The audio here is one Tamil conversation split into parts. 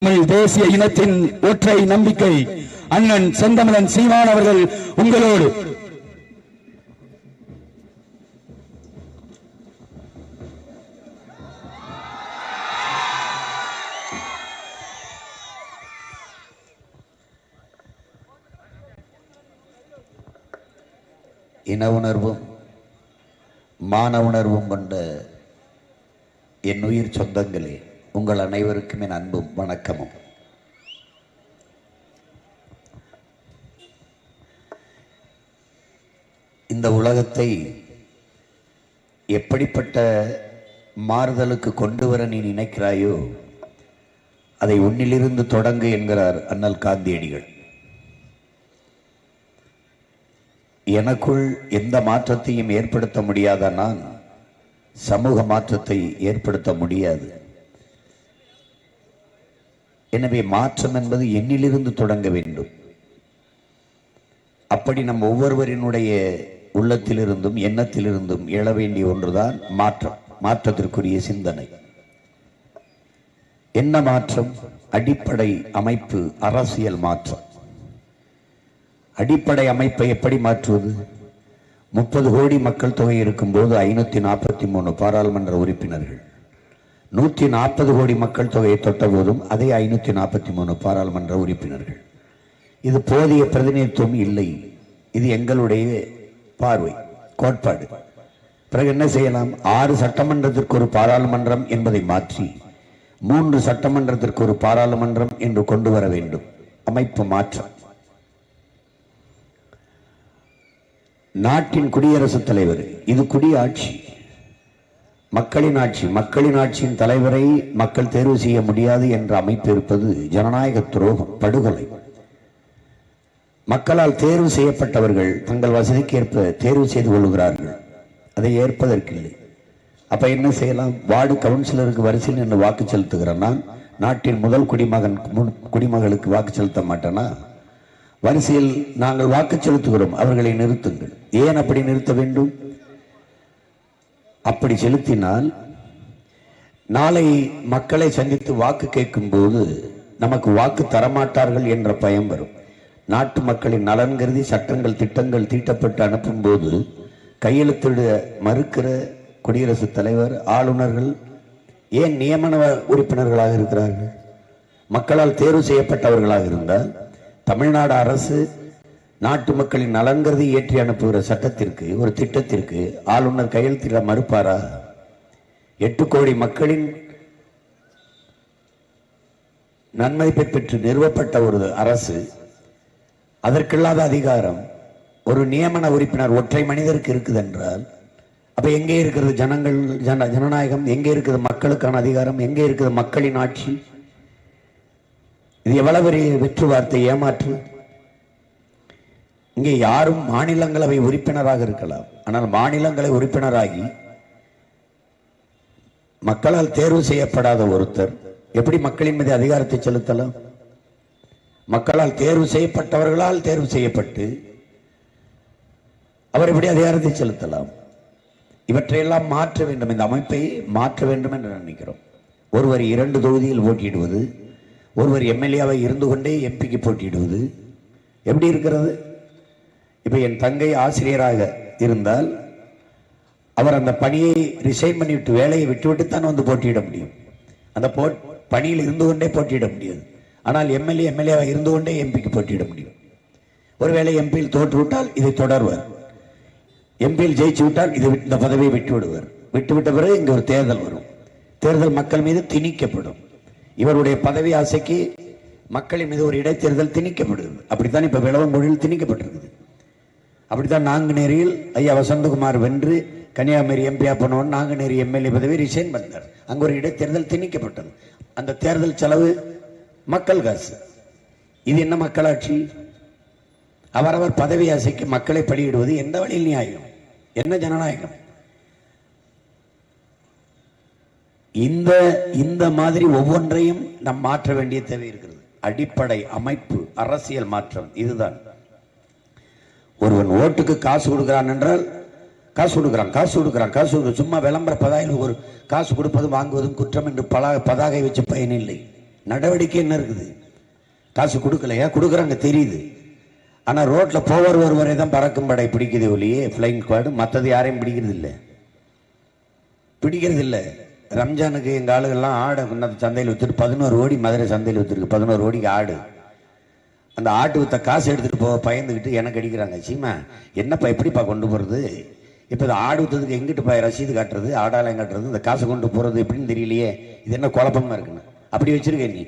தமிழ் தேசிய இனத்தின் ஒற்றை நம்பிக்கை அண்ணன் செந்தமிழன் சீமான் அவர்கள் உங்களோடு. இன உணர்வும் மான உணர்வும் கொண்ட என் உயிர் சொந்தங்களே, உங்கள் அனைவருக்கும் என் அன்பும் வணக்கமும். இந்த உலகத்தை எப்படிப்பட்ட மாறுதலுக்கு கொண்டு வர நீ நினைக்கிறாயோ அதை உன்னிலிருந்து தொடங்கு என்கிறார் அண்ணல் காந்தியடிகள். எனக்குள் எந்த மாற்றத்தையும் ஏற்படுத்த முடியாத நான் சமூக மாற்றத்தை ஏற்படுத்த முடியாது. எனவே மாற்றம் என்பது என்னிலிருந்து தொடங்க வேண்டும். அப்படி நம் ஒவ்வொருவரினுடைய உள்ளத்திலிருந்தும் எண்ணத்திலிருந்தும் எழ வேண்டிய ஒன்றுதான் மாற்றம், மாற்றத்திற்குரிய சிந்தனை. என்ன மாற்றம்? அடிப்படை அமைப்பு, அரசியல் மாற்றம். அடிப்படை அமைப்பை எப்படி மாற்றுவது? 30 கோடி மக்கள் தொகை இருக்கும்போது 543 பாராளுமன்ற உறுப்பினர்கள், 140 கோடி மக்கள் தொகையை தொட்ட போதும் அதே 543 பாராளுமன்ற உறுப்பினர்கள். இது போதிய பிரதிநிதித்துவம் இல்லை. இது எங்களுடைய பார்வை, கோட்பாடு. பிறகு என்ன செய்யலாம்? 6 சட்டமன்றத்திற்கு ஒரு பாராளுமன்றம் என்பதை மாற்றி 3 சட்டமன்றத்திற்கு ஒரு பாராளுமன்றம் என்று கொண்டு வர வேண்டும். அமைப்பு மாற்றம். நாட்டின் குடியரசுத் தலைவர், இது குடியாட்சி, மக்களின் ஆட்சி. மக்களின் ஆட்சியின் தலைவரை மக்கள் தேர்வு செய்ய முடியாது என்ற அமைப்பு இருப்பது ஜனநாயக துரோகம், படுகொலை. மக்களால் தேர்வு செய்யப்பட்டவர்கள் தங்கள் வசதிக்கு ஏற்ப தேர்வு செய்து கொள்கிறார்கள். அதை ஏற்பதற்கில்லை. அப்ப என்ன செய்யலாம்? வார்டு கவுன்சிலருக்கு வரிசையில் நின்று வாக்கு செலுத்துகிறேன். நான் நாட்டின் முதல் குடிமகளுக்கு வாக்கு செலுத்த மாட்டேனா? வரிசையில் நாங்கள் வாக்கு செலுத்துகிறோம், அவர்களை நிறுத்துங்கள். ஏன் அப்படி நிறுத்த வேண்டும்? அப்படி செலுத்தினால் நாளை மக்களை சந்தித்து வாக்கு கேட்கும் போது நமக்கு வாக்கு தரமாட்டார்கள் என்ற பயம் வரும். நாட்டு மக்களின் நலன் கருதி சட்டங்கள் திட்டங்கள் தீட்டப்பட்டு அனுப்பும் போது கையெழுத்திட மறுக்கிற குடியரசுத் தலைவர், ஆளுநர்கள் ஏன் நியமன உறுப்பினர்களாக இருக்கிறார்கள்? மக்களால் தேர்வு செய்யப்பட்டவர்களாக இருந்தால் தமிழ்நாடு அரசு நாட்டு மக்களின் நலன் கருதி ஏற்றி அனுப்புகிற சட்டத்திற்கு, ஒரு திட்டத்திற்கு ஆளுநர் கையெழுத்திட மறுப்பாரா? 8 கோடி மக்களின் நன்மதிப்பை பெற்று நிறுவப்பட்ட ஒரு அரசு, அதற்கில்லாத அதிகாரம் ஒரு நியமன உறுப்பினர் ஒற்றை மனிதருக்கு இருக்குது என்றால், அப்ப எங்கே இருக்கிறது ஜனநாயகம்? எங்கே இருக்கிறது மக்களுக்கான அதிகாரம்? எங்கே இருக்கிறது மக்களின் ஆட்சி? இது எவ்வளவு பெரிய வெற்று வார்த்தை, ஏமாற்று. இங்கே யாரும் மாநிலங்களவை உறுப்பினராக இருக்கலாம், ஆனால் மாநிலங்களவை உறுப்பினராகி மக்களால் தேர்வு செய்யப்படாத ஒருத்தர் எப்படி மக்களின் மீது அதிகாரத்தை செலுத்தலாம்? மக்களால் தேர்வு செய்யப்பட்டவர்களால் தேர்வு செய்யப்பட்டு அவர் எப்படி அதிகாரத்தை செலுத்தலாம்? இவற்றையெல்லாம் மாற்ற வேண்டும். இந்த அமைப்பை மாற்ற வேண்டும் என்று நினைக்கிறோம். ஒருவர் 2 தொகுதியில் போட்டியிடுவது, ஒருவர் எம்எல்ஏவை இருந்து கொண்டே எம்பிக்கு போட்டியிடுவது எப்படி இருக்கிறது? இப்ப என் தங்கை ஆசிரியராக இருந்தால் அவர் அந்த பணியை ரிசைன் பண்ணிவிட்டு, வேலையை விட்டுவிட்டுத்தான் வந்து போட்டியிட முடியும். அந்த பணியில் இருந்து கொண்டே போட்டியிட முடியாது. ஆனால் எம்எல்ஏவை இருந்து கொண்டே எம்பிக்கு போட்டியிட முடியும். ஒருவேளை எம்பியில் தோற்றுவிட்டால் இதை தொடர்வார், எம்பியில் ஜெயிச்சு விட்டால் இந்த பதவியை விட்டு விடுவார். விட்டுவிட்ட பிறகு இங்க ஒரு தேர்தல் வரும். தேர்தல் மக்கள் மீது திணிக்கப்படும். இவருடைய பதவி ஆசைக்கு மக்களின் மீது ஒரு இடைத்தேர்தல் திணிக்கப்படுகிறது. அப்படித்தான் இப்ப விளவங்கொழியில் திணிக்கப்பட்டிருக்குது. அப்படித்தான் நாங்குநேரியில் ஐயா வசந்தகுமார் வென்று கன்னியாகுமரி எம்பியா போனவன் நாங்குநேரி எம்எல்ஏ பதவி ரிசைன் பண்ணார். அங்கு ஒரு இடைத்தேர்தல் திணிக்கப்பட்டது. அந்த தேர்தல் செலவு மக்கள் காசு. இது என்ன மக்களாட்சி? அவரவர் பதவி ஆசைக்கு மக்களை பலியிடுவது எந்த வழியில் நியாயம்? என்ன ஜனநாயகம்? இந்த மாதிரி ஒவ்வொன்றையும் நாம் மாற்ற வேண்டிய தேவை இருக்கிறது. அடிப்படை அமைப்பு, அரசியல் மாற்றம் இதுதான். ஒருவன் ஓட்டுக்கு காசு கொடுக்கிறான் என்றால் காசு கொடுக்கிறான் சும்மா விளம்பர பதாகையில் ஒரு காசு கொடுப்பதும் வாங்குவதும் குற்றம் என்று பதாகை வச்சு பயனில்லை. நடவடிக்கை என்ன இருக்குது? காசு கொடுக்கலையா? கொடுக்குறாங்க தெரியுது. ஆனா ரோட்ல போவர் ஒருவரை தான் பறக்கும் படை பிடிக்குது ஒழியே ஃபிளைங் ஸ்குவாடு மற்றது யாரையும் பிடிக்கிறது இல்லை. ரம்ஜானுக்கு எங்க ஆளுகள்லாம் ஆடை சந்தையில் வித்துட்டு 11 கோடி மதுரை சந்தையில் வித்துருக்கு. 11 கோடிக்கு ஆடு. அந்த ஆட்டு வித்த காசு எடுத்துட்டு போக பயந்துக்கிட்டு எனக்கு அடிக்கிறாங்க. சீமா என்னப்பா எப்படிப்பா கொண்டு போறது? இப்போ இந்த ஆடு வித்ததுக்கு எங்கிட்டு ரசீது காட்டுறது, ஆடாலயம் காட்டுறது, இந்த காசை கொண்டு போறது எப்படின்னு தெரியலையே. இது என்ன குழப்பமா இருக்குன்னு அப்படி வச்சிருக்கேன். நீ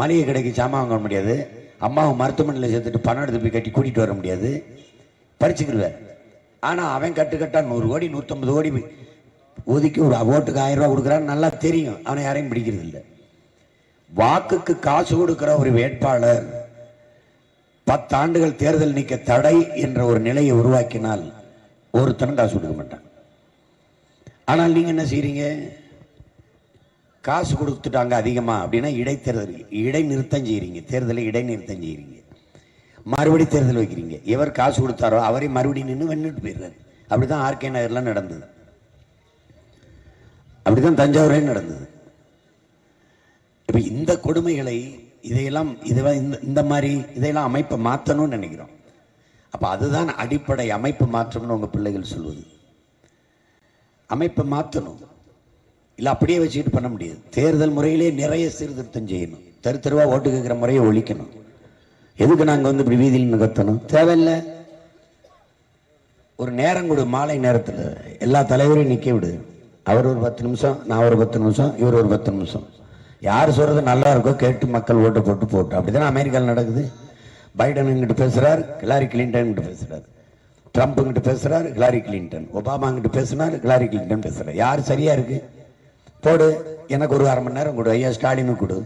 மளிகை கடைக்கு சாமான் வாங்க முடியாது, அம்மாவை மருத்துவமனையில் சேர்த்துட்டு பணம் எடுத்து போய் கட்டி கூட்டிட்டு வர முடியாது, பறிச்சுக்கிடுவேன். ஆனா அவன் கட்டுக்கட்டா 100 கோடி 150 கோடி ஒதுக்கி ஒரு ஓட்டுக்கு 1000 ரூபாய் கொடுக்குறான்னு நல்லா தெரியும். அவனை யாரையும் பிடிக்கிறது இல்லை. வாக்குக்கு காசு கொடுக்கிற ஒரு வேட்பாளர் 10 ஆண்டுகள் தேர்தல் நீக்க தடை என்ற ஒரு நிலையை உருவாக்கினால் ஒருத்தனும் காசு கொடுக்க மாட்டான். ஆனால் நீங்க என்ன செய்றீங்க? காசு கொடுத்துட்டாங்க அதிகமா அப்படின்னா இடைநிறுத்தம் செய்யறீங்க. தேர்தலை இடைநிறுத்தம் செய்யறீங்க. மறுபடி தேர்தல் வைக்கிறீங்க. எவர் காசு கொடுத்தாரோ அவரை மறுபடியும் நின்று வென்னுட்டு போயிடுறாரு. அப்படிதான் ஆர்கே நகர்லாம் நடந்தது. அப்படிதான் தஞ்சாவூரே நடந்தது. இப்ப இந்த கொடுமைகளை இதையெல்லாம் அமைப்பை மாற்றணும்னு நினைக்கிறோம். அப்ப அதுதான் அடிப்படை அமைப்பு மாற்றம்னு உங்க பிள்ளைகள் சொல்வது. அமைப்பை மாற்றணும். இல்ல அப்படியே வச்சுக்கிட்டு பண்ண முடியாது. தேர்தல் முறையிலே நிறைய சீர்திருத்தம் செய்யணும். தெருவா ஓட்டு கேட்கிற முறையை ஒழிக்கணும். எதுக்கு நாங்க இப்படி வீதியில் கத்தணும்? தேவையில்லை. ஒரு நேரம் கொடு. மாலை நேரத்தில் எல்லா தலைவரையும் நிக்க விடு. அவர் ஒரு 10 நிமிஷம், நான் ஒரு 10 நிமிஷம், இவர் ஒரு 10 நிமிஷம். யார் சொல்றது நல்லா இருக்கோ கேட்டு மக்கள் ஓட்டு போட்டு அப்படித்தானே அமெரிக்காவில் நடக்குது. பைடன் இங்கிட்டு பேசுறார், ஹிலாரி கிளின்டன் கிட்ட பேசுறாரு. ட்ரம்ப் கிட்ட பேசுறாரு, ஹிலாரி கிளின்டன். ஒபாமா கிட்ட பேசுனார், ஹிலாரி கிளின்டன் பேசுறாரு. யார் சரியா இருக்கு? போடு. எனக்கு ஒரு 1/2 மணி நேரம் கொடு. ஐயா ஸ்டாலினுக்கு கொடு.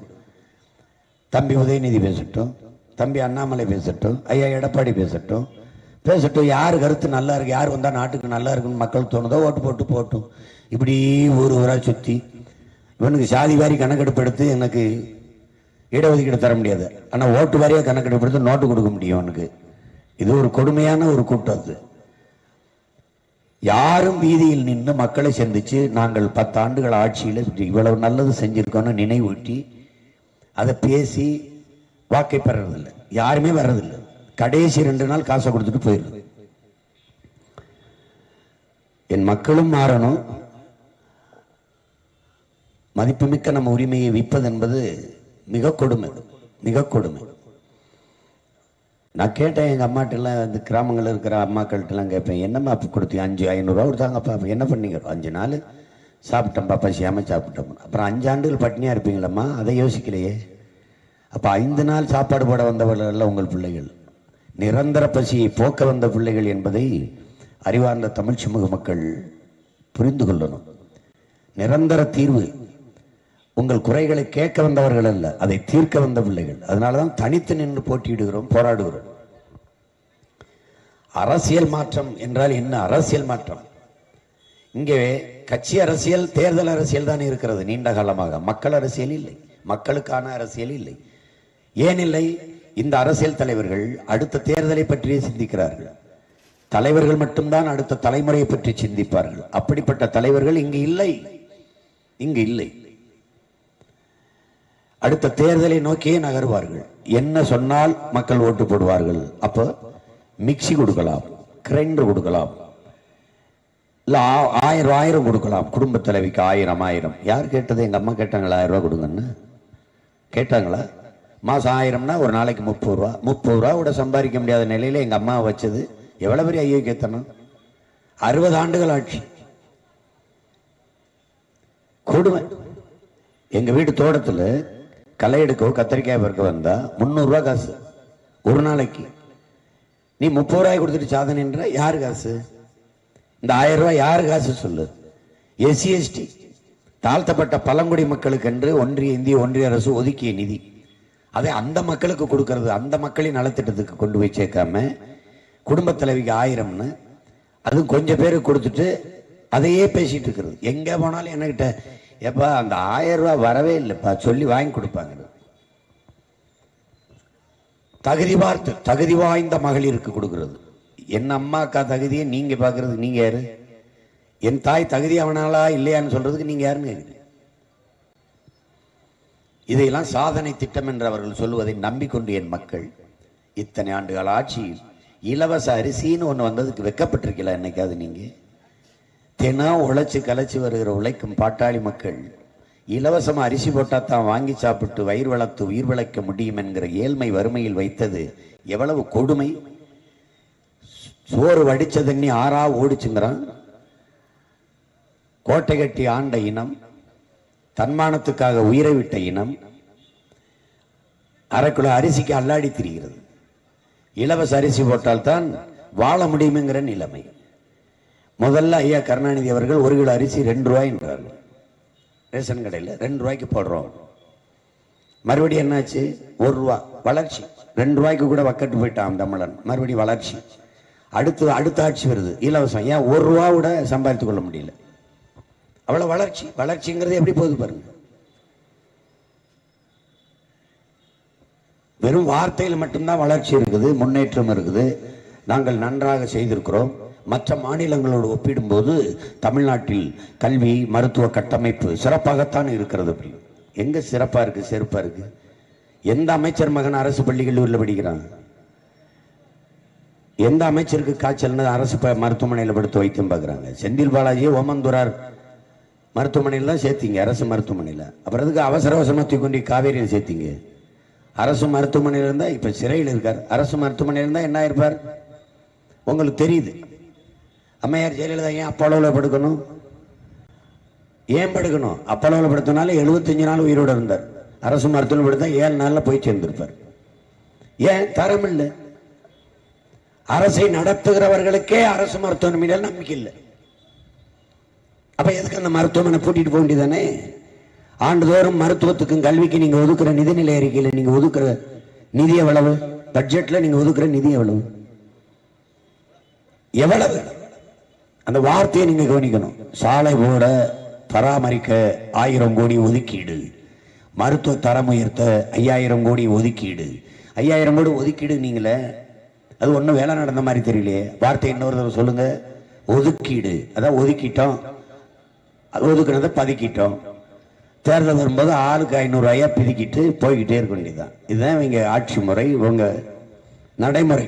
தம்பி உதயநிதி பேசட்டும், தம்பி அண்ணாமலை பேசட்டும், ஐயா எடப்பாடி பேசட்டும். யார் கருத்து நல்லா இருக்கு, யார் வந்தா நாட்டுக்கு நல்லா இருக்குன்னு மக்கள் தோணுதோ ஓட்டு போட்டும். இப்படி ஊரா சுத்தி இவனுக்கு சாதி வாரி கணக்கெடுப்பு எடுத்து எனக்கு இடஒதுக்கீடு தர முடியாது. ஆனா ஓட்டு வாரியா கணக்கெடுப்பு எடுத்து நோட்டு கொடுக்க முடியும் அவனுக்கு. இது ஒரு கொடுமையான ஒரு கூட்டம். அது யாரும் வீதியில் நின்று மக்களை சந்திச்சு நாங்கள் 10 ஆண்டுகள் ஆட்சியில் இவ்வளவு நல்லது செஞ்சிருக்கோம்னு நினைவூட்டி அதை பேசி வாக்கை பெறறதில்லை. யாருமே வர்றதில்லை. கடைசி 2 நாள் காசை கொடுத்துட்டு போயிடுது. என் மக்களும் மாறணும். மதிப்புமிக்க நம்ம உரிமையை விற்பது என்பது மிக கொடுமை. நான் கேட்டேன் எங்க அம்மாட்டெல்லாம், இந்த கிராமங்களில் இருக்கிற அம்மாக்கள்கிட்டலாம் கேட்பேன், என்னம்மா கொடுத்தீங்க? 500 ரூபா கொடுத்தாங்கப்பா. என்ன பண்ணீங்க? 5 நாள் சாப்பிட்டோம்ப்பா, பசியாம சாப்பிட்டோம். அப்புறம் 5 ஆண்டுகள் பட்டினியா இருப்பீங்களம்மா, அதை யோசிக்கலையே. அப்ப 5 நாள் சாப்பாடு போட வந்தவர்கள் உங்கள் பிள்ளைகள், நிரந்தர பசியை போக்க வந்த பிள்ளைகள் என்பதை அறிவார்ந்த தமிழ் சமூக மக்கள் புரிந்து கொள்ளணும். நிரந்தர தீர்வு உங்கள் குறைகளை கேட்க வந்தவர்கள் அல்ல, அதை தீர்க்க வந்த பிள்ளைகள். அதனாலதான் தனித்து நின்று போட்டியிடுகிறோம், போராடுகிறோம். அரசியல் மாற்றம் என்றால் என்ன? அரசியல் மாற்றம் இங்கே கட்சி அரசியல், தேர்தல் அரசியல் தான் இருக்கிறது நீண்ட காலமாக. மக்கள் அரசியல் இல்லை, மக்களுக்கான அரசியல் இல்லை. ஏன் இல்லை? இந்த அரசியல் தலைவர்கள் அடுத்த தேர்தலை பற்றியே சிந்திக்கிறார்கள். தலைவர்கள் மட்டும்தான் அடுத்த தலைமுறையை பற்றி சிந்திப்பார்கள். அப்படிப்பட்ட தலைவர்கள் இங்கு இல்லை. அடுத்த தேர்தலை நோக்கியே நகர்வார்கள். என்ன சொன்னால் மக்கள் ஓட்டு போடுவார்கள். அப்ப மிக்சி கொடுக்கலாம், கிரைண்டர் கொடுக்கலாம், இல்ல 1000 கொடுக்கலாம். குடும்ப தலைவிக்கு 1000. யார் கேட்டது? எங்க அம்மா கேட்டாங்களா 1000 ரூபாய் கொடுங்கன்னு? கேட்டாங்களா? மாசம் 1000னா ஒரு நாளைக்கு 30 ரூபா. 30 ரூபா கூட சம்பாதிக்க முடியாத நிலையில எங்க அம்மா வச்சது எவ்வளவு பெரிய ஐயோக்கியத்தனம். 60 ஆண்டுகள் ஆட்சி. கொடுமை. எங்க வீட்டு தோட்டத்துல களை எடுக்கவோ கத்திரிக்காய் பறக்க வந்தா 300 ரூபாய் காசு ஒரு நாளைக்கு. நீ 30 ரூபாய் கொடுத்துட்டு சாதனைன்ற யாரு காசு? இந்த 1000 ரூபாய் யாரு காசு சொல்லு? எஸ்சி எஸ்டி தாழ்த்தப்பட்ட பழங்குடி மக்களுக்கு என்று இந்திய ஒன்றிய அரசு ஒதுக்கிய நிதி. அதை அந்த மக்களுக்கு கொடுக்கறது, அந்த மக்களின் நலத்திட்டத்துக்கு கொண்டு போய் சேர்க்காம குடும்ப தலைவிக்கு 1000ன்னு அதுவும் கொஞ்சம் பேருக்கு கொடுத்துட்டு அதையே பேசிட்டு இருக்கிறது. எங்க போனாலும் என்கிட்ட எப்பா அந்த 1000 ரூபாய் வரவே இல்லைப்பா சொல்லி வாங்கி கொடுப்பாங்க. தகுதி வாய்ந்த மகளிருக்கு கொடுக்கிறது. என் அம்மா அக்கா தகுதியை நீங்க பாக்குறது, நீங்க யாரு? என் தாய் தகுதி அவனாலா இல்லையான்னு சொல்றதுக்கு நீங்க யாருன்னு கேக்குறீங்க? இதையெல்லாம் சாதனை திட்டம் என்று அவர்கள் சொல்லுவதை நம்பிக்கொண்டு என் மக்கள் இத்தனை ஆண்டுகள் ஆட்சியில் இலவச அரிசின்னு ஒன்று வந்ததுக்கு வெக்கப்பட்டிருக்கல என்னைக்காவது நீங்க? தினம் உழைச்சு கலைச்சு வருகிற உழைக்கும் பாட்டாளி மக்கள் இலவசமா அரிசி போட்டா தான் வாங்கி சாப்பிட்டு வயிறு வளர்த்து உயிர் விளைக்க முடியும் என்கிற ஏழ்மை வறுமையில் வைத்தது எவ்வளவு கொடுமை! சோறு வடிச்ச தண்ணி ஆறா ஓடிச்சுங்கிறான். கோட்டை கட்டி ஆண்ட இனம், தன்மானத்துக்காக உயிரை விட்ட இனம், அரை கிலோ அரிசிக்கு அல்லாடி திரிகிறது. இலவச அரிசி போட்டால்தான் வாழ முடியுங்கிற நிலைமை. முதல்ல ஐயா கருணாநிதி அவர்கள் 1 கிலோ அரிசி 2 ரூபாய் என்றார்கள். ரேஷன் கடையில் 2 ரூபாய்க்கு போடுறோம். மறுபடியும் என்னாச்சு? 1 ரூபா வளர்ச்சி. 2 ரூபாய்க்கு கூட வக்கட்டு போயிட்டான் தமிழன். மறுபடியும் வளர்ச்சி. அடுத்த ஆட்சி வருது, இலவசம். ஏன் 1 ரூபா கூட சம்பாதித்துக் கொள்ள முடியல? அவ்வளவு வளர்ச்சி. வளர்ச்சிங்கிறது எப்படி போகுது பாருங்க. வெறும் வார்த்தையில் மட்டும்தான் வளர்ச்சி இருக்குது, முன்னேற்றம் இருக்குது, நாங்கள் நன்றாக செய்திருக்கிறோம். மற்ற மாநிலங்களோடு ஒப்பிடும்போது தமிழ்நாட்டில் கல்வி மருத்துவ கட்டமைப்பு சிறப்பாகத்தான் இருக்கிறது. எங்க சிறப்பா இருக்கு? செருப்பா இருக்கு. எந்த அமைச்சர் மகன் அரசு பள்ளி கல்லூரியில் படிக்கிறான்? எந்த அமைச்சருக்கு காய்ச்சல் அரசு மருத்துவமனையில் படுத்து வைத்தியம் பார்க்குறாங்க? செந்தில் பாலாஜி ஓமந்தூரார் மருத்துவமனையில் தான் சேர்த்தீங்க, அரசு மருத்துவமனையில். அப்புறம் அதுக்கு அவசரமா தூக்கி காவேரியில் சேர்த்தீங்க. அரசு மருத்துவமனையில் இருந்தா இப்ப சிறையில் இருக்கார். அரசு மருத்துவமனையில் இருந்தா என்ன இருப்பார் உங்களுக்கு தெரியுது. அம்மையார் ஜெயலலிதா ஏன் அப்பளவில் படுக்கணும்? ஏன் படுக்கணும்? அப்பளவில் படுத்தனால 75 நாள் உயிரோடு இருந்தார். அரசு மருத்துவமனை படுத்தா 7 நாள்ல போய் சேர்ந்திருப்பார். ஏன்? தரம் இல்லை. அரசை நடத்துகிறவர்களுக்கே அரசு மருத்துவமனையில் நம்பிக்கை இல்லை. அப்ப எதுக்கு அந்த மருத்துவமனை கூட்டிட்டு போக வேண்டியதானே? ஆண்டுதோறும் மருத்துவத்துக்கும் கல்விக்கு நீங்க ஒதுக்குற நிதிநிலை அறிக்கையில் நீங்க ஒதுக்குற நிதி எவ்வளவு? பட்ஜெட்ல நீங்க ஒதுக்குற நிதி எவ்வளவு? எவ்வளவு? அந்த வார்த்தையை நீங்க கவனிக்கணும். சாலை போட பராமரிக்க 1000 கோடி ஒதுக்கீடு, மருத்துவ தரம் உயர்த்த 5000 கோடி ஒதுக்கீடு. 5000 கோடி ஒதுக்கீடு நீங்களே, அது ஒன்றும் வேலை நடந்த மாதிரி தெரியலையே. வார்த்தை இன்னொரு தடவை சொல்லுங்க. ஒதுக்கீடு. அதான் ஒதுக்கிட்டோம், ஒதுக்குறத பதுக்கிட்டோம். தேர்தல் வரும்போது ஆளுக்கு 500 ரூபாயா பிதிக்கிட்டு போய்கிட்டே இருக்க வேண்டியதுதான். இதுதான் இவங்க ஆட்சி முறை, இவங்க நடைமுறை.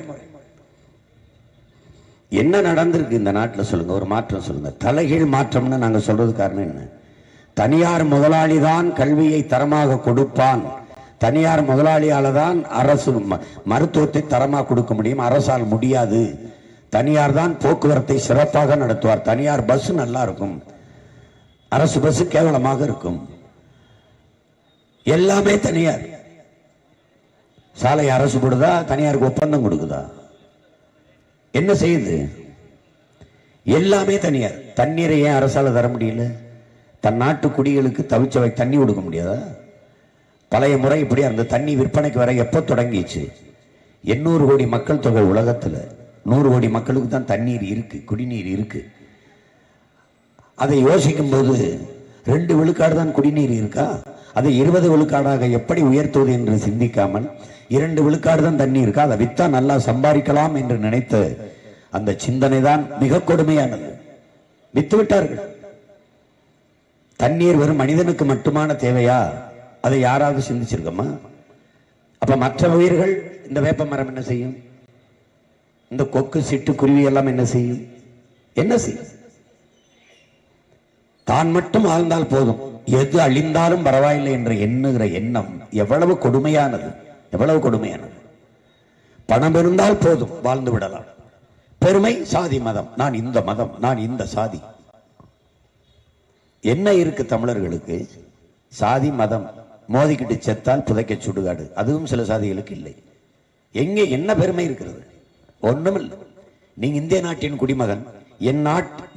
என்ன நடந்திருக்கு இந்த நாட்டில் சொல்லுங்க? ஒரு மாற்றம் சொல்லுங்க. தலைகீழ் மாற்றம்னு நாங்க சொல்றது காரணம் என்ன? தனியார் முதலாளி தான் கல்வியை தரமாக கொடுப்பான். தனியார் முதலாளியால தான் அரசு மருத்துவத்தை தரமாக கொடுக்க முடியும். அரசால் முடியாது. தனியார் தான் போக்குவரத்தை சிறப்பாக நடத்துவார். தனியார் பஸ் நல்லா இருக்கும், அரசு பஸ் கேவலமாக இருக்கும். எல்லாமே தனியார். சாலை அரசு கொடுதா, தனியாருக்கு ஒப்பந்தம் கொடுக்குதா? என்ன செய்யுது? எல்லாமே தனியார். தண்ணீரை ஏன் அரசால தர முடியல? தன் நாட்டு குடிகளுக்கு தவிச்சவை தண்ணி கொடுக்க முடியாதா? பழைய முறை இப்படி அந்த தண்ணி விற்பனைக்கு வர எப்ப தொடங்கிச்சு? 800 கோடி மக்கள் தொகை உலகத்துல 100 கோடி மக்களுக்கு தான் தண்ணீர் இருக்கு, குடிநீர் இருக்கு. அதை யோசிக்கும் போது 2 விழுக்காடு தான் குடிநீர் இருக்கா? அதை 20 விழுக்காடாக எப்படி உயர்த்துவது என்று சிந்திக்காமல் 2 விழுக்காடு தான் தண்ணி இருக்கா, அதை வித்தா நல்லா சம்பாதிக்கலாம் என்று நினைத்த அந்த சிந்தனை தான் மிக கொடுமையானது. வித்து விட்டார்கள். தண்ணீர் வெறும் மனிதனுக்கு மட்டுமான தேவையா? அதை யாராவது சிந்திச்சிருக்கோமா? அப்ப மற்ற உயிர்கள், இந்த வேப்ப மரம் என்ன செய்யும்? இந்த கொக்கு சிட்டு குருவி எல்லாம் என்ன செய்யும்? என்ன செய்யும்? தான் மட்டும் வாழ்ந்தால் போதும், எது அழிந்தாலும் பரவாயில்லை என்று எண்ணுகிற எண்ணம் எவ்வளவு கொடுமையானது, எவ்வளவு கொடுமையானது. பணம் இருந்தால் போதும், வாழ்ந்து விடலாம். பெருமை, சாதி, மதம், நான் இந்த மதம், நான் இந்த சாதி. என்ன இருக்கு தமிழர்களுக்கு? சாதி மதம் மோதிக்கிட்டு செத்தால் புதைக்க சுடுகாடு. அதுவும் சில சாதிகளுக்கு இல்லை. எங்கே என்ன பெருமை இருக்கிறது? ஒண்ணும் இல்லை. நீங்க இந்திய நாட்டின் குடிமகன்,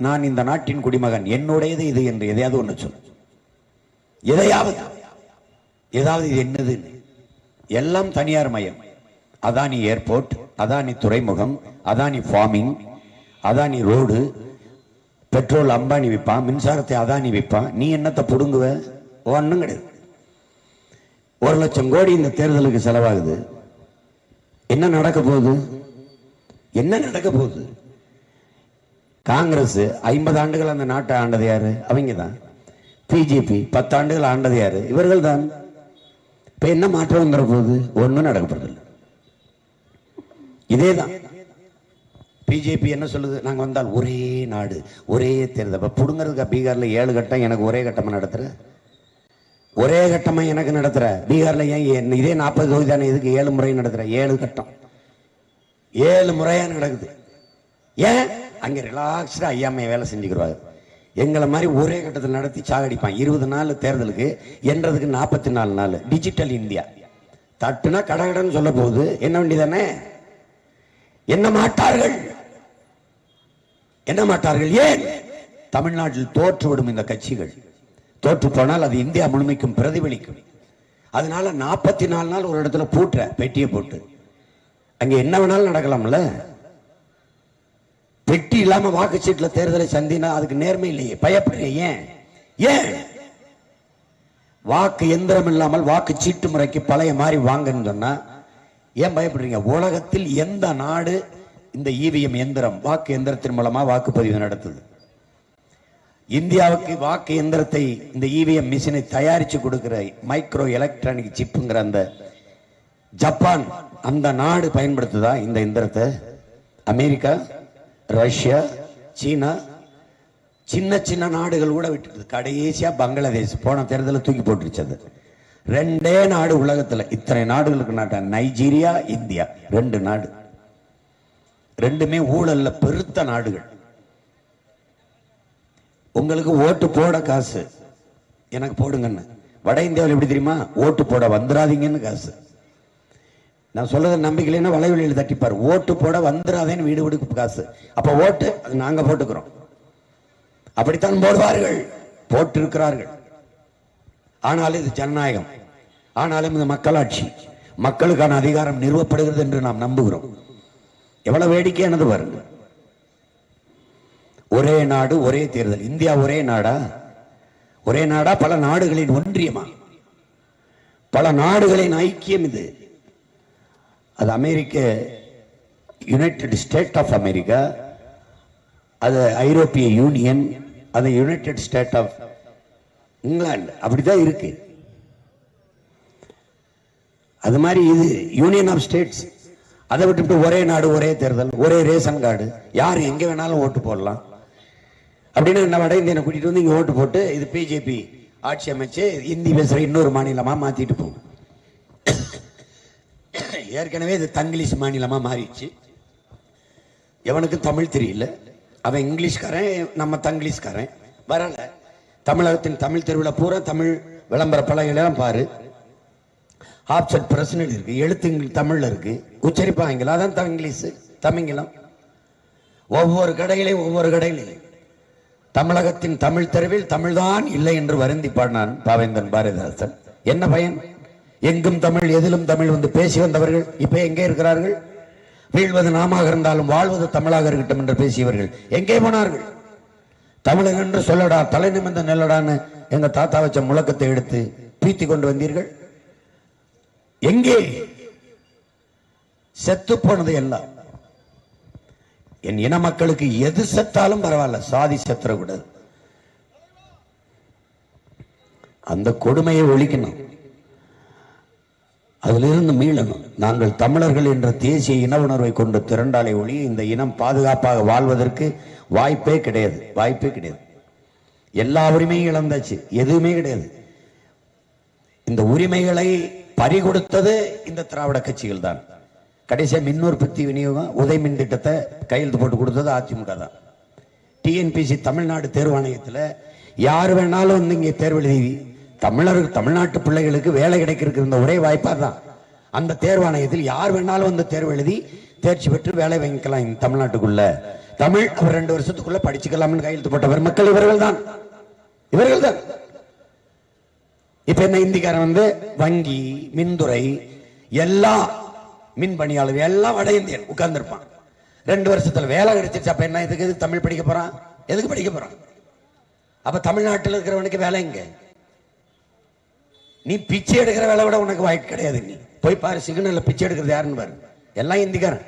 நான் இந்த நாட்டின் குடிமகன், என்னுடையது இது என்று எதையாவது ஒண்ணு சொல்லு. எதையாவது ஏதாவது இது என்னது? எல்லாம் தனியார் மயம். அதானி ஏர்போர்ட், அதானி துறைமுகம், Adani farming, Adani road, petrol Ambani விற்பான், மின்சாரத்தை அதானி விற்பான். நீ என்னத்தை புடுங்குவ? ஒன்றும் கிடையாது. 1 லட்சம் கோடி இந்த தேர்தலுக்கு செலவாகுது. என்ன நடக்க போகுது? என்ன நடக்க போகுது? காங்கிரஸ் 50 ஆண்டுகள் அந்த நாட்டை ஆண்டது யாரு? அவங்க தான். பிஜேபி 10 ஆண்டுகள் ஆண்டது யாரு? இவர்கள் தான். இப்ப என்ன மாற்றம் வந்துட போகுது? ஒன்றும் நடக்க போறது இல்லை. இதேதான் பிஜேபி என்ன சொல்லுது, நாங்க வந்தால் ஒரே நாடு ஒரே தேர்தல். இப்ப புடுங்கிறதுக்கா பீகார்ல 7 கட்டம் எனக்கு ஒரே கட்டமா நடத்துற? ஒரே கட்டமா எனக்கு நடத்துற? பீகார்ல ஏன் இதே 40 தொகுதி தானே, இதுக்கு 7 முறை நடத்துற? 7 கட்டம் 7 முறையா நடக்குது. ஏன்? அங்க ரிலாக்ஸ்டா ஐயாமைய வேலை செஞ்சுக்கிறாங்க. எங்களை மாதிரி ஒரே கட்டத்தில் நடத்தி சாகடிப்பான். 20 நாள் தேர்தலுக்கு என்றதுக்கு 44 நாள். டிஜிட்டல் இந்தியா தட்டுனா கடகடன்னு சொல்ல போகுது. என்ன வேண்டியதானே? என்ன மாட்டார்கள், என்ன மாட்டார்கள்? ஏன்? தமிழ்நாட்டில் தோற்றுவிடும் இந்த கட்சிகள். தோற்று போனால் அது இந்தியா முழுமைக்கும் பிரதிபலிக்கும். அதனால 44 நாள் ஒரு இடத்துல பூட்டுற பெட்டியை போட்டு அங்க என்ன வேணாலும் நடக்கலாம்ல. பெட்டி இல்லாம வாக்குச்சீட்டுல தேர்தலை சந்தினா அதுக்கு நேர்மை இல்லையே, பயப்படுறீங்க. ஏன்? ஏன் வாக்கு எந்திரம் இல்லாமல் வாக்கு சீட்டு முறைக்கு பழைய மாதிரி வாங்கன்னு சொன்னா ஏன் பயப்படுறீங்க? உலகத்தில் எந்த நாடு இந்த இவிஎம் எந்திரம் வாக்கு எந்திரத்தின் மூலமா வாக்குப்பதிவு நடத்துது? இந்தியாவுக்கு வாக்கு எந்திரத்தை இந்த இவிஎம் மிஷினை தயாரிச்சு கொடுக்கிற மைக்ரோ எலக்ட்ரானிக் சிப்புங்கிற அந்த ஜப்பான் அந்த நாடு பயன்படுத்துதா இந்த எந்திரத்தை? அமெரிக்கா, ரஷ்யா, சீனா, சின்ன சின்ன நாடுகள் கூட விட்டுது. கடைசியா பங்களாதேஷ் போன தேர்தலில் தூக்கி போட்டுருச்சது. 2 நாடு உலகத்துல, இத்தனை நாடுகளுக்கு நாட்டா நைஜீரியா, இந்தியா, 2 நாடு. 2மே ஊழல்ல பெருத்த நாடுகள். உங்களுக்கு ஓட்டு போட காசு, எனக்கு போடுங்கன்னு. வட இந்தியாவில் எப்படி தெரியுமா? ஓட்டு போட வந்துடாதீங்கன்னு காசு. நான் சொல்றதை நம்பிக்கையில வலைவெளியில் தட்டிப்பார். ஓட்டு போட வந்துடாதேன்னு வீடு வீடுக்கு காசு. அப்ப ஓட்டு அது நாங்க போட்டுக்கிறோம். அப்படித்தான் போடுவார்கள், போட்டிருக்கிறார்கள். ஆனாலும் இது ஜனநாயகம், ஆனாலும் இது மக்களாட்சி, மக்களுக்கான அதிகாரம் நிறுவப்படுகிறது என்று நாம் நம்புகிறோம். எவ்வளவு வேடிக்கையானது பாருங்க. ஒரே நாடு ஒரே தேர்தல். இந்தியா ஒரே நாடா? ஒரே நாடா? பல நாடுகளின் ஒன்றியமா? பல நாடுகளின் ஐக்கியம் இது. அது அமெரிக்க யுனைடெட் ஸ்டேட் ஆஃப் அமெரிக்கா, அது ஐரோப்பிய யூனியன், அது யுனைடெட் ஸ்டேட் ஆஃப் இங்கிலாந்து. அப்படிதான் இருக்கு. அது மாதிரி இது யூனியன் ஆஃப் ஸ்டேட்ஸ். அதை விட்டு ஒரே நாடு ஒரே தேர்தல், ஒரே ரேஷன் கார்டு, யார் எங்க வேணாலும் ஓட்டு போடலாம் அப்படின்னு என்ன வட இந்தியனை கூட்டிட்டு வந்து இங்க ஓட்டு போட்டு இது பிஜேபி ஆட்சி அமைச்சு இந்தி பேசுற இன்னொரு மாநிலமா மாத்திட்டு போகும். ஏற்கனவே இது தங்கிலீஷ் மாநிலமா மாறிடுச்சு. எவனுக்கு தமிழ் தெரியல, அவன் இங்கிலீஷ்காரன், நம்ம தங்கிலீஷ்காரன். வரல. தமிழகத்தின் தமிழ் தெருவில் பூரா தமிழ் விளம்பர பலகையெல்லாம் பாரு. ஆப்செட் பிரச்சனை இருக்கு, எழுத்து தமிழ்ல இருக்கு, உச்சரிப்பாங்க. அதான் தங்கிலீஷ், தமிங்கிலம். ஒவ்வொரு கடையிலையும் தமிழகத்தின் தமிழ் தெருவில் தமிழ்தான் இல்லை என்று வருந்தி பாடினான் பாவேந்தன் பாரதிதாசன். என்ன பயன்? எங்கும் தமிழ், எதிலும் தமிழ் வந்து பேசி வந்தவர்கள் இப்ப எங்கே இருக்கிறார்கள்? வீழ்வது நாமாக இருந்தாலும் வாழ்வது தமிழாக இருக்கட்டும் என்று பேசியவர்கள் எங்கே போனார்கள்? தமிழன் என்று சொல்லடா, தலை நிமிர்ந்த நெல்லடான்னு எங்க தாத்தா வச்ச முழக்கத்தை எடுத்து பீத்தி கொண்டு வந்தீர்கள். எங்கே? செத்து போனது எல்லாம். என் இன மக்களுக்கு எது செத்தாலும் பரவாயில்ல, சாதி செத்துறக்கூடாது. அந்த கொடுமையை ஒழிக்கணும், அதிலிருந்து மீளணும். நாங்கள் தமிழர்கள் என்ற தேசிய இன உணர்வை கொண்டு திரண்டாலே ஒளி இந்த இனம் பாதுகாப்பாக வாழ்வதற்கு வாய்ப்பே கிடையாது, வாய்ப்பே கிடையாது. எல்லா உரிமையும் இழந்தாச்சு, எதுவுமே கிடையாது. இந்த உரிமைகளை பறிகொடுத்தது இந்த திராவிட கட்சிகள் தான். கடைசியா மின் உற்பத்தி விநியோகம் உதய மின் திட்டத்தை கையெழுத்து போட்டு கொடுத்தது அதிமுக தான். டிஎன்பிசி தமிழ்நாடு தேர்வாணையத்தில் யார் வேணாலும் வந்து இங்கே தேர்வு எழுதி தமிழ்நாட்டு பிள்ளைகளுக்கு வேலை கிடைக்கிறதுக்கு இருந்த ஒரே வாய்ப்பா தான். அந்த தேர்வாணையத்தில் யார் வேணாலும் வந்து தேர்வு எழுதி தேர்ச்சி பெற்று வேலை வாங்கிக்கலாம். தமிழ்நாட்டுக்குள்ள தமிழ் அவர் 2 வருஷத்துக்குள்ள படிச்சுக்கலாம்னு கையெழுத்து போட்டவர் மக்கள் இவர்கள் தான், இவர்கள் தான். இப்ப என்ன, இந்திக்காரன் வந்து வங்கி, மின்துறை, எல்லா மின் பணியாளர் எல்லாம் வட இந்தியன் உட்கார்ந்து இருப்பான். 2 வருஷத்துல வேலை கிடைச்சிருச்சு. அப்ப என்ன, இதுக்கு தமிழ் படிக்க போறான்? எதுக்கு படிக்க போறான்? அப்ப தமிழ்நாட்டில் இருக்கிறவனுக்கு வேலை எங்க? நீ பிச்சை எடுக்கிற வேலை விட உனக்கு வாய்ப்பு கிடையாது. நீ போய் பாரு, சிக்னல்ல பிச்சை எடுக்கிறது யாருன்னு பாரு, எல்லாம் இந்திக்காரன்.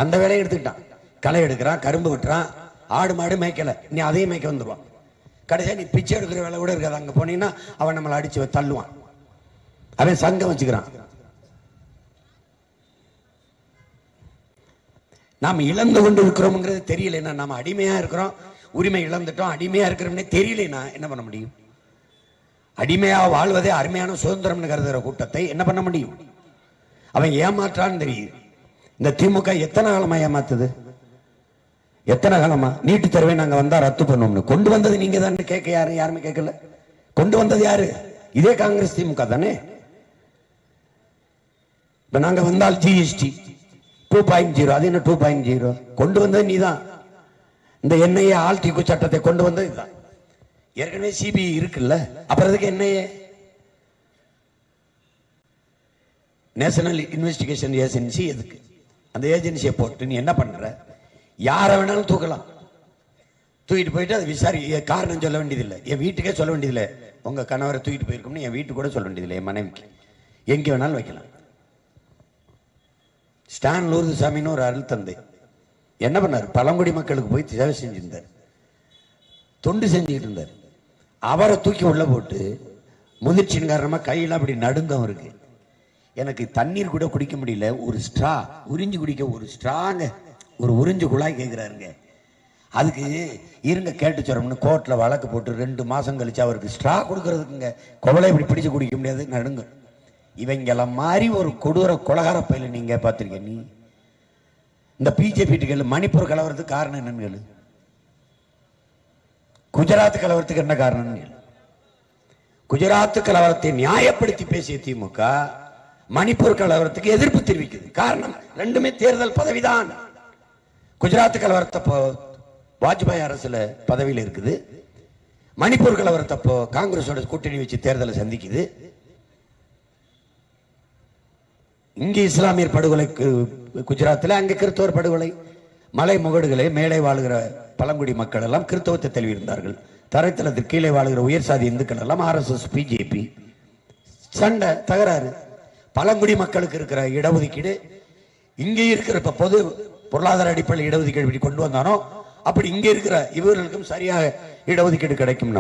அந்த வேலையை எடுத்துக்கிட்டான். களை எடுக்கிறான், கரும்பு வெட்டுறான், ஆடு மாடு மேய்க்கல, நீ அதையும் மேய்க்க வந்துடுவான். கடைசியா நீ பிச்சை எடுக்கிற வேலை கூட இருக்காது. அங்க போனீங்கன்னா அவன் நம்மளை அடிச்சு தள்ளுவான். அவன் சங்கம் வச்சுக்கிறான். நாம் இழந்து கொண்டு இருக்கிறோம்ங்கிறது தெரியலன்னா, நாம அடிமையா இருக்கிறோம், உரிமை இழந்துட்டோம், அடிமையா இருக்கிறோம்னே தெரியலனா என்ன பண்ண முடியும்? அடிமையா வாழ்வதே அருமையான சுதந்திரம்னு கருதுகிற கூட்டத்தை என்ன பண்ண முடியும்? அவன் ஏமாற்றான்னு தெரியுது. இந்த திமுக எத்தனை காலமா ஏமாத்துது? எத்தனை காலமா நீட்டு தேர்வை நாங்க வந்தா ரத்து பண்ணுவோம்னு கொண்டு வந்தது நீங்க தான். கேட்க யாருமே கேட்கல. கொண்டு வந்தது யாரு? இதே காங்கிரஸ் திமுக தானே. இப்ப நாங்க வந்தால் ஜிஎஸ்டி 2.0, அது என்ன 2.0? கொண்டு வந்தது நீதான். இந்த என்ஐஏ ஆழ்த்திக்கு சட்டத்தை கொண்டு வந்தது இதுதான். ஏற்கனவே சிபிஐ இருக்குல்ல, அப்புறம் எதுக்கு என்ஐஏ? நேஷனல் இன்வெஸ்டிகேஷன் ஏஜென்சி எதுக்கு? அந்த ஏஜென்சியை போட்டு நீ என்ன பண்ற? யாரை வேணாலும் தூக்கலாம். தூக்கிட்டு போயிட்டு அது விசாரிக்க காரணம் சொல்ல வேண்டியதில்லை. என் வீட்டுக்கே சொல்ல வேண்டியதில்லை. உங்க கணவரை தூக்கிட்டு போயிருக்கோம்னு என் வீட்டுக்கு கூட சொல்ல வேண்டியதில்லை. என் மனைவிக்கு எங்க வேணாலும் வைக்கலாம். ஸ்டான் லூர்துசாமின்னு ஒரு அருள் தந்தை என்ன பண்ணார்? பழங்குடி மக்களுக்கு போய் சேவை செஞ்சிருந்தார், தொண்டு செஞ்சுக்கிட்டு இருந்தார். அவரை தூக்கி உள்ள போட்டு முதிர்ச்சியின் காரணமா கையில அப்படி நடுங்கம் இருக்கு. எனக்கு தண்ணீர் கூட குடிக்க முடியல. ஒரு ஸ்ட்ரா உறிஞ்சு குடிக்க ஒரு ஸ்ட்ராங்க, ஒரு உறிஞ்சு குழாய் கேட்கிறாருங்க. அதுக்கு இருங்க கேட்டு சொல்றோம்னு கோர்ட்ல வழக்கு போட்டு 2 மாசம் கழிச்சு அவருக்கு ஸ்ட்ரா கொடுக்கறதுக்குங்க கொவலை இப்படி பிடிச்சு குடிக்க முடியாது, நடுங்க. இவங்கெல்லாம் மாதிரி ஒரு கொடூர கொலகார பயில நீங்க பார்த்திருக்க. நீ இந்த பிஜேபி கேளு, மணிப்பூர் கலவரத்துக்கு காரணம் என்னன்னு கேளு, குஜராத் கலவரத்துக்கு என்ன காரணம் கேளு. குஜராத் கலவரத்தை நியாயப்படுத்தி பேசிய திமுக மணிப்பூர் கலவரத்துக்கு எதிர்ப்பு தெரிவிக்குது. காரணம் ரெண்டுமே தேர்தல் பதவிதான். குஜராத் கலவரத்தப்போ வாஜ்பாய் அரசுல பதவியில் இருக்குது, மணிப்பூர் கலவரத்தப்போ காங்கிரஸோட கூட்டணி வச்சு தேர்தலை சந்திக்குது. இங்கே இஸ்லாமியர் படுகொலை குஜராத்தில், அங்கே கிறிஸ்தவர் படுகொலை. மலை முகடுகளை மேலே வாழுகிற பழங்குடி மக்கள் எல்லாம் கிறிஸ்தவத்தை தெளிவிருந்தார்கள். தரைத்தளத்தில் கீழே வாழுகிற உயர் சாதி இந்துக்கள் எல்லாம் RSS பிஜேபி. சண்டை தகராறு. பழங்குடி மக்களுக்கு இருக்கிற இடஒதுக்கீடு இங்கே இருக்கிற பொது பொருளாதார அடிப்படையில் இடஒதுக்கீடு கொண்டு வந்தானோ அப்படி இங்கே இருக்கிற இவர்களுக்கும் சரியாக இடஒதுக்கீடு கிடைக்கும்.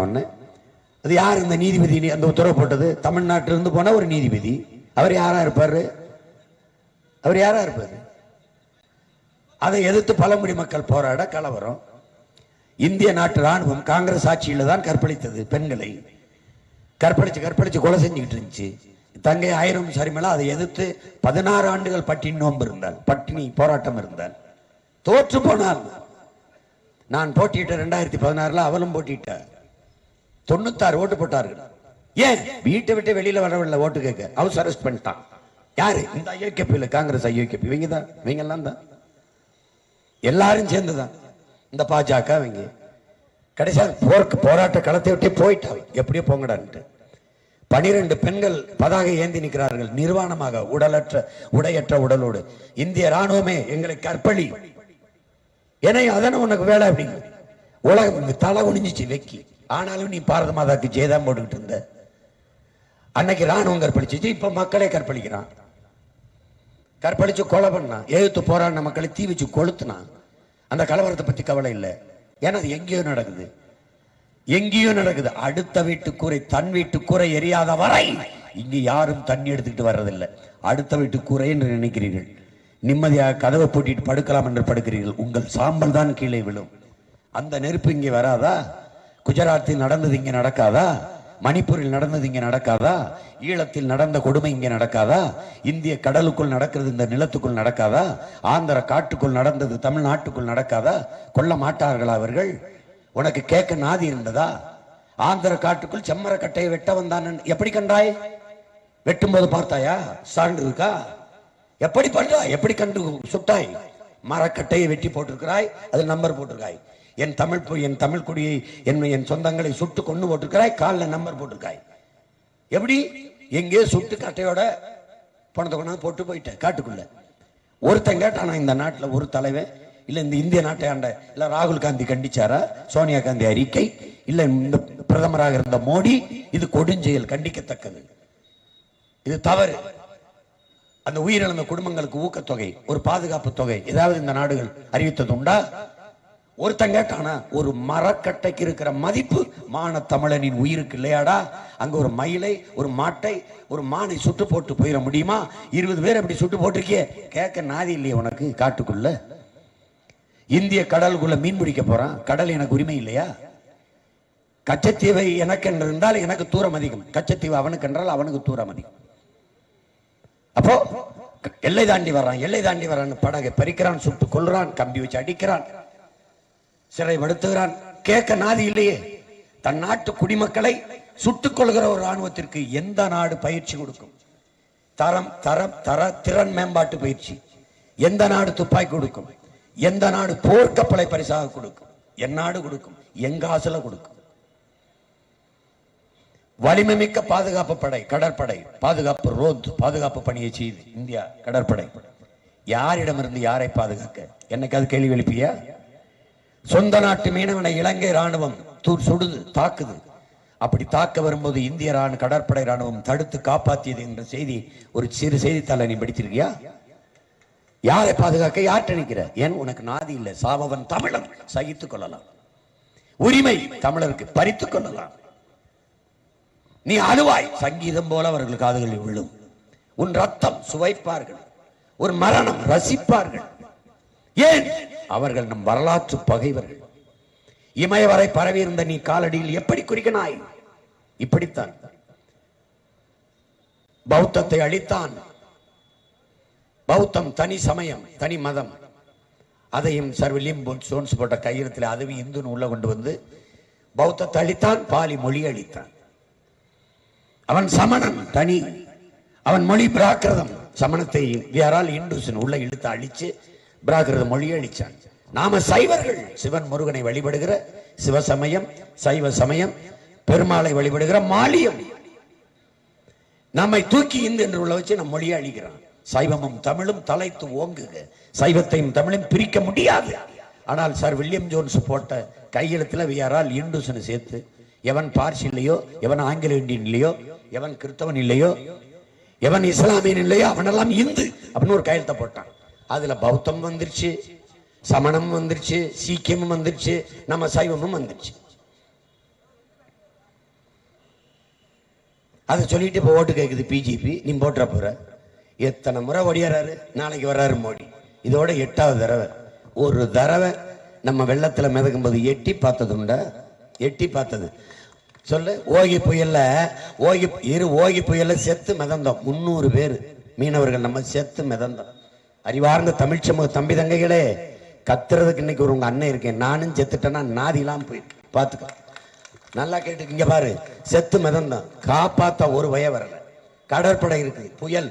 அது யார் இந்த நீதிபதி அந்த உத்தரவு போட்டது? தமிழ்நாட்டிலிருந்து போன ஒரு நீதிபதி. அவர் யாரா இருப்பாரு? அவர் யாரா இருப்பாரு? அதை எதிர்த்து பழங்குடி மக்கள் போராட கலவரம். இந்திய நாட்டு ராணுவம் காங்கிரஸ் ஆட்சியில தான் கற்பழித்தது. பெண்களை கற்பழிச்சு கொலை செஞ்சுக்கிட்டு இருந்துச்சு. தங்கை ஆயிரம் சரிமலா அதை எதிர்த்து 16 ஆண்டுகள் பட்டினி நோன்பு இருந்தால், பட்டினி போராட்டம் இருந்தால், தோற்று போனார். நான் போட்டியிட்ட 2016 அவளும் போட்டியிட்ட 96 ஓட்டு போட்டார்கள். ஏன்? வீட்டை விட்டு வெளியில வரவில்லை ஓட்டு கேட்க. ஹவுஸ் அரெஸ்ட் பண்ணிட்டான். யாரு? இந்த ஐயோகேபியில காங்கிரஸ் ஐயோகேபி. இவங்க எல்லாம் தான், எல்லாரும் சேர்ந்துதான். இந்த பாஜக இவங்க கடைசியா போராட்ட களத்தை விட்டே போயிட்டாங்க. எப்படியோ போங்கடான்ட்டு 12 பெண்கள் பதாகை ஏந்தி நிற்கிறார்கள் நிர்வாணமாக, உடையற்ற உடலோடு. இந்திய ராணுவமே எங்களை கற்பழி, ஏன்னா அதன உனக்கு வேலை அப்படிங்க. உலகம் தலை குனிஞ்சிச்சு வெக்கி. ஆனாலும் நீ பாரத மாதாக்கு ஜெயதான் போட்டுக்கிட்டு இருந்த. அன்னைக்கு ராணுவம் கற்பழிச்சு, இப்ப மக்களே கற்பழிக்கிறான். கற்பழிச்சு கொலை பண்ணான். எழுத்து போராடின மக்களை தீ வச்சு கொளுத்துனான். அந்த கலவரத்தை பத்தி கவலை இல்லை. ஏன்னா அது எங்கேயோ நடக்குது, எங்கேயோ நடக்குது. அடுத்த வீட்டு கூரை தன் வீட்டு கூரை எரியாத வரை இங்கு யாரும் தண்ணி எடுத்துக்கிட்டு வர்றதில்லை. அடுத்த வீட்டு கூரை என்று நினைக்கிறீர்கள். நிம்மதியாக கதவை பூட்டிட்டு படுக்கலாம் என்று படுக்கிறீர்கள். உங்கள் சாம்பல் தான் கீழே விழும். அந்த நெருப்பு இங்கே வராதா? குஜராத்தில் நடந்தது இங்கே நடக்காதா? மணிப்பூரில் நடந்தது இங்கே நடக்காதா? ஈழத்தில் நடந்த கொடுமை இங்கே நடக்காதா? இந்திய கடலுக்குள் நடக்கிறது இந்த நிலத்துக்குள் நடக்காதா? ஆந்திர காட்டுக்குள் நடந்தது தமிழ்நாட்டுக்குள் நடக்காதா? கொல்ல மாட்டார்களா அவர்கள்? உனக்கு கேட்க நாதி இருந்ததா? ஆந்திர காட்டுக்குள் செம்மர கட்டையை வெட்ட வந்தான் எப்படி கண்டாய்? வெட்டும் போது பார்த்தாயா? சான்று இருக்கா? எப்படி பண்றா? எப்படி கண்டு சுட்டாய்? மரக்கட்டையை வெட்டி போட்டிருக்கிறாய், அது நம்பர் போட்டிருக்காய். என் தமிழ் குடியை என் சொந்தங்களை சுட்டு கொண்டு போட்டிருக்கிறாய், காலில் நம்பர் போட்டிருக்காய். எப்படி? எங்கே சுட்டு கட்டையோட பணத்தை கொண்டாந்து போட்டு போயிட்டேன் காட்டுக்குள்ள. ஒருத்தன் கேட்டானா இந்த நாட்டில் ஒரு தலைவன் இல்ல இந்த இந்திய நாட்டை ஆண்ட இல்ல ராகுல் காந்தி கண்டிச்சாரா? சோனியா காந்தி அறிக்கை இல்ல இந்த பிரதமராக இருந்த மோடி? இது கொடுஞ்செயல், கண்டிக்கத்தக்கது, இது தவறு. அந்த உயிரிழந்த குடும்பங்களுக்கு ஊக்கத்தொகை, ஒரு பாதுகாப்பு தொகை ஏதாவது இந்த நாடுகள் அறிவித்தது உண்டா? ஒருத்தன் கேட்டானா, ஒரு மரக்கட்டைக்கு இருக்கிற மதிப்பு மான தமிழனின் உயிருக்கு இல்லையாடா? அங்க ஒரு மயிலை, ஒரு மாட்டை, ஒரு மானை சுட்டு போட்டு போயிட முடியுமா? 20 பேர் அப்படி சுட்டு போட்டிருக்கியே, கேட்க நாதி இல்லையே உனக்கு? காட்டுக்குள்ள இந்திய கடலுக்குள்ள மீன் பிடிக்க போறான், கடல் எனக்கு உரிமை இல்லையா? கச்சத்தீவை எனக்கு என்றால் எனக்கு தூரம் அதிகம், கச்சத்தீவு அவனுக்கு என்றால் அவனுக்கு தூரம் அதிகம். அப்போ எல்லை தாண்டி வர்றான், எல்லை தாண்டி வர்றான், படகை பறிக்கிறான், சுட்டு கொள்றான், கம்பி வச்சு அடிக்கிறான், சிறைப்படுத்துகிறான். கேட்க நாதி இல்லையே. தன் நாட்டு குடிமக்களை சுட்டுக் கொள்கிற ஒரு ராணுவத்திற்கு எந்த நாடு பயிற்சி கொடுக்கும்? திறன் மேம்பாட்டு பயிற்சி எந்த நாடு துப்பாக்கி கொடுக்கும்? எந்த நாடு போர்க்கப்பலை பரிசாக கொடுக்கும்? என் நாடு கொடுக்கும், எங்க ஆசல கொடுக்கும். வலிமை மிக்க பாதுகாப்பு படை, கடற்படை பாதுகாப்பு, ரோந்து பாதுகாப்பு பணியை செய்து இந்தியா கடற்படை யாரிடமிருந்து யாரை பாதுகாக்க? என்னைக்கு அது கேள்வி எழுப்பியா? சொந்த நாட்டு மீனவனை இலங்கை ராணுவம் சுடுது, தாக்குது. அப்படி தாக்க வரும்போது இந்திய கடற்படை ராணுவம் தடுத்து காப்பாற்றியது என்ற செய்தி ஒரு சிறு செய்தித்தாளை நீ படிச்சிருக்கியா? யாரை பாதுகாக்க? யார்கிட்ட நிக்கிற? ஏன் உனக்கு நாதி இல்லை? சாபவன் தமிழன், சகித்துக் கொள்ளலாம். உரிமை தமிழருக்கு பறித்துக் கொள்ளலாம். நீ அழுவாய், சங்கீதம் போல அவர்கள் காதுகளில் விழும். உன் ரத்தம் சுவைப்பார்கள், ஒரு மரணம் ரசிப்பார்கள். ஏன்? அவர்கள் நம் வரலாற்று பகைவர்கள். இமயவரை பரவி இருந்த நீ காலடியில் எப்படி குறிக்கனாய்? இப்படித்தான் பௌத்தத்தை அழித்தான். பௌத்தம் தனி சமயம், தனி மதம். அதையும் சர் வில்லியம் ஜோன்ஸ் போட்ட கையெழுத்தில் அதுவும் இந்துன்னு உள்ள கொண்டு வந்து பௌத்தத்தை அழித்தான், பாலி மொழி அழித்தான். அவன் சமணன் தனி, அவன் மொழி பிராகிருதம். சமணத்தை வேறால் இந்துசன் உள்ள இழுத்து அழிச்சு பிராகிருத மொழியை அழிச்சான். நாம சைவர்கள் சிவன் முருகனை வழிபடுகிற சிவசமயம், சைவ சமயம், பெருமாளை வழிபடுகிற மாலியம். நம்மை தூக்கி இந்து என்று உள்ள வச்சு நம் மொழியை அழிக்கிறான். சைவமும் தமிழும் தலைத்து ஓங்குக, சைவத்தையும் தமிழையும் பிரிக்க முடியாது. ஆனால் சார் வில்லியம் ஜோன்ஸ் போட்ட கையெழுத்துல வேறால் இந்துசன் சேர்த்து எவன் பார்சி இல்லையோ, எவன் ஆங்கில இந்தியன் இல்லையோ, எவன் கிறிஸ்தவன் இல்லையோ, எவன் இஸ்லாமியன் இல்லையோ அவனெல்லாம் இந்து அப்படின்னு ஒரு கையெழுத்த போட்டான். அதுல பௌத்தம் வந்துருச்சு, சமணம் வந்துருச்சு, சீக்கியமும் வந்துருச்சு, நம்ம சைவமும் வந்துருச்சு. அதை சொல்லிட்டு இப்ப ஓட்டு கேட்குது பிஜேபி. நீ போட்டுற போற. எத்தனை முறை ஒடியாரு, நாளைக்கு வர்றாரு மோடி. இதோட 8வது தடவை. ஒரு தடவை நம்ம வெள்ளத்துல மிதக்கும் போது எட்டி பார்த்தது உண்டா? எட்டி பார்த்தது சொல்லு. ஓகி புயல்ல செத்து மிதந்தோம் 300 பேர் மீனவர்கள். நம்ம செத்து மிதந்தோம். அறிவார்ந்த தமிழ் சமூக தம்பி தங்கைகளே, கத்துறதுக்கு இன்னைக்கு ஒரு உங்க அண்ணன் இருக்கேன். நானும் செத்துட்டேன்னா நாதிலாம் போய் பாத்துக்க. நல்லா கேட்டு இங்க பாரு, செத்து மிதந்தோம். காப்பாத்த ஒரு வய வரல. கடற்படை இருக்கு, புயல்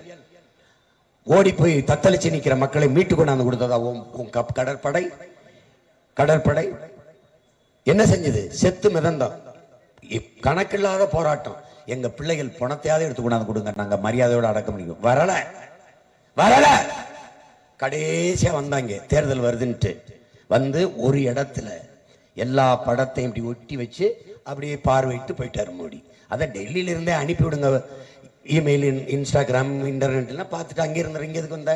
ஓடி போய் தத்தளிச்சு நிக்கிற மக்களை மீட்டு கொண்டாந்து கொடுத்ததா கடற்படை என்ன செஞ்சது? செத்து மிதந்தோம். கணக்கில்லாத போராட்டம். எங்க பிள்ளைகள் பணத்தையாவது எடுத்து கொண்டாந்து கொடுங்க, நாங்க மரியாதையோட அடக்க முடியும். வரல. கடைசியா வந்தாங்க, தேர்தல் வருதுன்ட்டு வந்து ஒரு இடத்துல எல்லா படத்தையும் இப்படி ஒட்டி வச்சு அப்படியே பார்வையிட்டு போயிட்டாரு மோடி. அதை டெல்லியில இருந்தே அனுப்பி விடுங்க, இமெயில், இன்ஸ்டாகிராம், இன்டர்நெட் பார்த்துட்டு அங்கே இருந்தாரு. இங்க எதுக்கு வந்த?